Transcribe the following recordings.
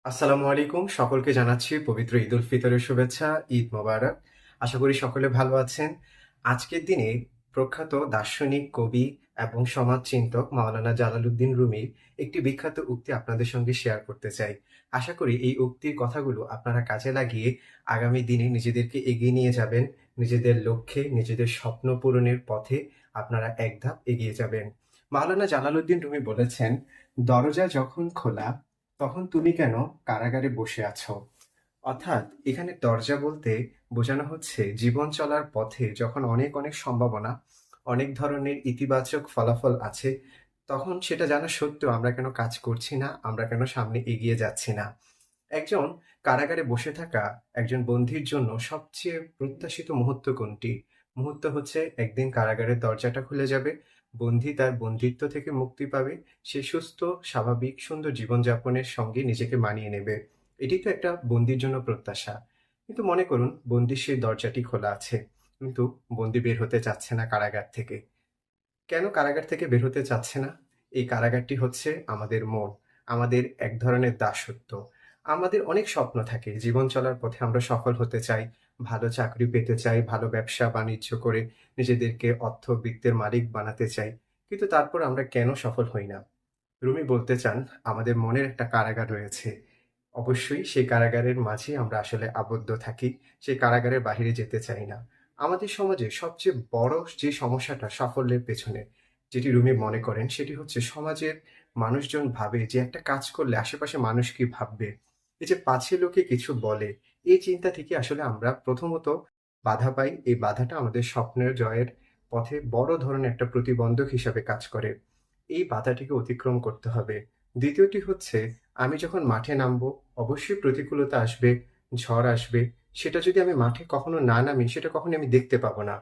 আসসালামু আলাইকুম। সকলকে জানাচ্ছি পবিত্র ঈদ উল ফিতরের শুভেচ্ছা। ঈদ মোবারক। আশা করি সকলে ভালো আছেন। আজকের দিনে প্রখ্যাত দার্শনিক, কবি এবং সমাজচিন্তক মাওলানা জালালউদ্দিন রুমির একটি বিখ্যাত উক্তি আপনাদের সঙ্গে শেয়ার করতে চাই। আশা করি এই উক্তির কথাগুলো আপনারা কাজে লাগিয়ে আগামী দিনে নিজেদেরকে এগিয়ে নিয়ে যাবেন। নিজেদের লক্ষ্যে, নিজেদের স্বপ্ন পূরণের পথে আপনারা এক ধাপ এগিয়ে যাবেন। মাওলানা জালালউদ্দিন রুমি বলেছেন, "দরজা যখন খোলা তখন তুমি কেন কারাগারে বসে আছো?" অর্থাৎ এখানে দরজা বলতে বোঝানো হচ্ছে জীবন চলার পথে যখন অনেক অনেক সম্ভাবনা, অনেক ধরনের ইতিবাচক ফলাফল আছে, তখন সেটা জানা সত্ত্বেও আমরা কেন কাজ করছি না, আমরা কেন সামনে এগিয়ে যাচ্ছি না। একজন কারাগারে বসে থাকা একজন বন্দীর জন্য সবচেয়ে প্রত্যাশিত মুহূর্ত কোনটি? মুহূর্ত হচ্ছে একদিন কারাগারের দরজাটা খুলে যাবে, বন্দী তার বন্দিত্ব থেকে মুক্তি পাবে, সে সুস্থ, স্বাভাবিক, সুন্দর জীবনযাপনের সঙ্গে নিজেকে মানিয়ে নেবে। এটি তো একটা বন্দীর জন্য প্রত্যাশা। কিন্তু মনে করুন বন্দীর সেই দরজাটি খোলা আছে। কিন্তু বন্দী বের হতে চাচ্ছে না কারাগার থেকে। কেন কারাগার থেকে বের হতে চাচ্ছে না? এই কারাগারটি হচ্ছে আমাদের মন, আমাদের এক ধরনের দাসত্ব। আমাদের অনেক স্বপ্ন থাকে। জীবন চলার পথে আমরা সফল হতে চাই, ভালো চাকরি পেতে চাই, ভালো ব্যবসা-বাণিজ্য করে নিজেদেরকে অর্থবিত্তের মালিক বানাতে চাই। কিন্তু তারপর আমরা কেন সফল হই না? রুমি বলতে চান, আমাদের মনের একটা কারাগার রয়েছে। অবশ্যই সেই কারাগারের মাঝে আমরা আসলে আবদ্ধ থাকি। সেই কারাগারের বাহিরে যেতে চাই না। আমাদের সমাজে সবচেয়ে বড় যে সমস্যাটা সাফল্যের পেছনে, যেটি রুমি মনে করেন, সেটি হচ্ছে সমাজের মানুষজন ভাবে যে একটা কাজ করলে আশেপাশে মানুষ কি ভাববে? এই যে পাছে লোকে কিছু বলে, এই চিন্তা থেকে আসলে আমরা প্রথমত বাধা পাই। এই বাধাটা আমাদের স্বপ্নের জয়ের পথে বড় ধরনের একটা প্রতিবন্ধক হিসাবে কাজ করে। এই বাধাটিকে অতিক্রম করতে হবে। দ্বিতীয়টি হচ্ছে, আমি যখন মাঠে নামবো, অবশ্যই প্রতিকূলতা আসবে, ঝড় আসবে। সেটা যদি আমি মাঠে কখনো না নামি, সেটা কখনোই আমি দেখতে পাবো না।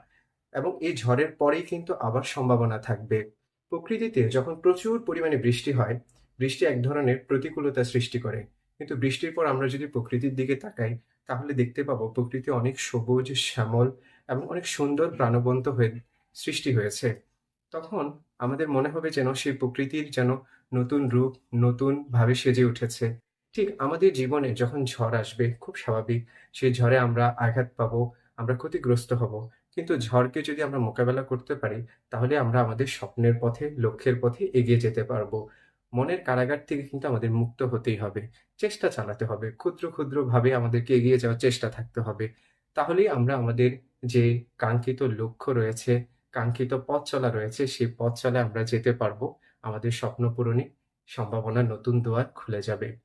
এবং এই ঝড়ের পরেই কিন্তু আবার সম্ভাবনা থাকবে। প্রকৃতিতে যখন প্রচুর পরিমাণে বৃষ্টি হয়, বৃষ্টি এক ধরনের প্রতিকূলতা সৃষ্টি করে। কিন্তু বৃষ্টির পর আমরা যদি প্রকৃতির দিকে তাকাই, তাহলে দেখতে পাবো প্রকৃতি অনেক সবুজ, শ্যামল এবং অনেক সুন্দর প্রাণবন্ত হয়ে সৃষ্টি হয়েছে। তখন আমাদের মনে হবে যেন সেই প্রকৃতির যেন নতুন রূপ, নতুনভাবে সেজে উঠেছে। ঠিক আমাদের জীবনে যখন ঝড় আসবে, খুব স্বাভাবিক, সেই ঝড়ে আমরা আঘাত পাবো, আমরা ক্ষতিগ্রস্ত হব। কিন্তু ঝড়কে যদি আমরা মোকাবেলা করতে পারি, তাহলে আমরা আমাদের স্বপ্নের পথে, লক্ষ্যের পথে এগিয়ে যেতে পারবো। মনের কারাগার থেকে কিন্তু আমাদের মুক্ত হতেই হবে। চেষ্টা চালাতে হবে। ক্ষুদ্র, ক্ষুদ্রভাবে আমাদেরকে এগিয়ে যাওয়ার চেষ্টা থাকতে হবে। তাহলেই আমরা আমাদের যে কাঙ্ক্ষিত লক্ষ্য রয়েছে, কাঙ্ক্ষিত পথ চলা রয়েছে, সেই পথ চলায় আমরা যেতে পারবো। আমাদের স্বপ্ন পূরণে সম্ভাবনার নতুন দুয়ার খুলে যাবে।